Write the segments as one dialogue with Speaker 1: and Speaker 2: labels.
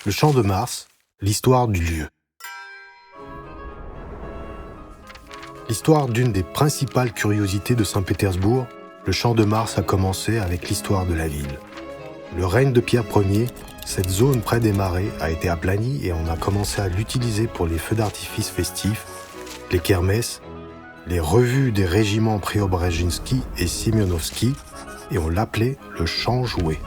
Speaker 1: Le Champ de Mars, l'histoire du lieu. L'histoire d'une des principales curiosités de Saint-Pétersbourg, le Champ de Mars a commencé avec l'histoire de la ville. Le règne de Pierre Ier, cette zone près des marais a été aplanie et on a commencé à l'utiliser pour les feux d'artifice festifs, les kermesses, les revues des régiments Préobrajinski et Siemionovski, et on l'appelait le Champ jouet.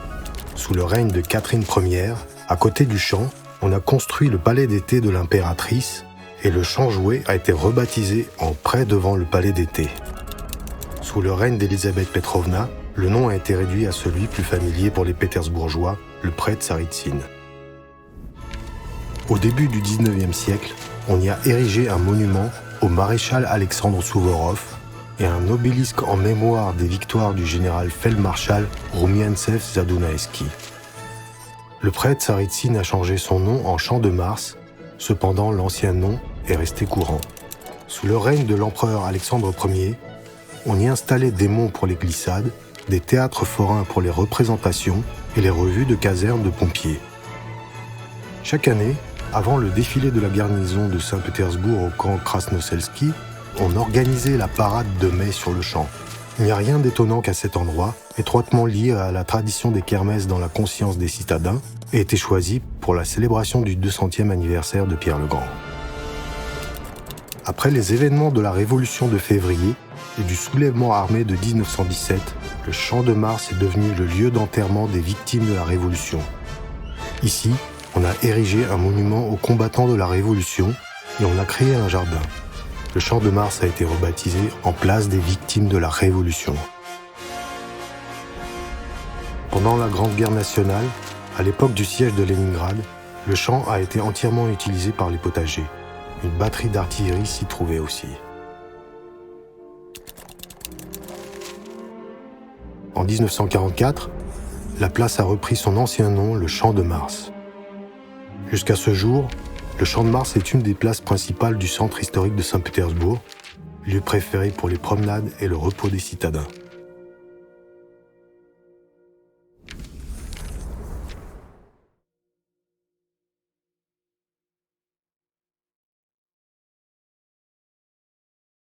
Speaker 1: Sous le règne de Catherine Ière, à côté du champ, on a construit le palais d'été de l'impératrice et le Champ jouet a été rebaptisé en près devant le palais d'été. Sous le règne d'Elisabeth Petrovna, le nom a été réduit à celui plus familier pour les Pétersbourgeois, le pré de Tsaritsine. Au début du XIXe siècle, on y a érigé un monument au maréchal Alexandre Souvorov et un obélisque en mémoire des victoires du général feldmarschall Roumiantsev Zadunaïski. Le pré de Tsaritsine a changé son nom en Champ de Mars, cependant l'ancien nom est resté courant. Sous le règne de l'empereur Alexandre Ier, on y installait des monts pour les glissades, des théâtres forains pour les représentations et les revues de casernes de pompiers. Chaque année, avant le défilé de la garnison de Saint-Pétersbourg au camp Krasnoselski, on organisait la parade de mai sur le champ. Il n'y a rien d'étonnant qu'à cet endroit, étroitement lié à la tradition des kermesses dans la conscience des citadins, ait été choisi pour la célébration du 200e anniversaire de Pierre le Grand. Après les événements de la Révolution de février et du soulèvement armé de 1917, le Champ de Mars est devenu le lieu d'enterrement des victimes de la Révolution. Ici, on a érigé un monument aux combattants de la Révolution et on a créé un jardin. Le Champ de Mars a été rebaptisé en place des victimes de la Révolution. Pendant la Grande Guerre nationale, à l'époque du siège de Leningrad, le champ a été entièrement utilisé par les potagers. Une batterie d'artillerie s'y trouvait aussi. En 1944, la place a repris son ancien nom, le Champ de Mars. Jusqu'à ce jour, le Champ de Mars est une des places principales du centre historique de Saint-Pétersbourg, lieu préféré pour les promenades et le repos des citadins.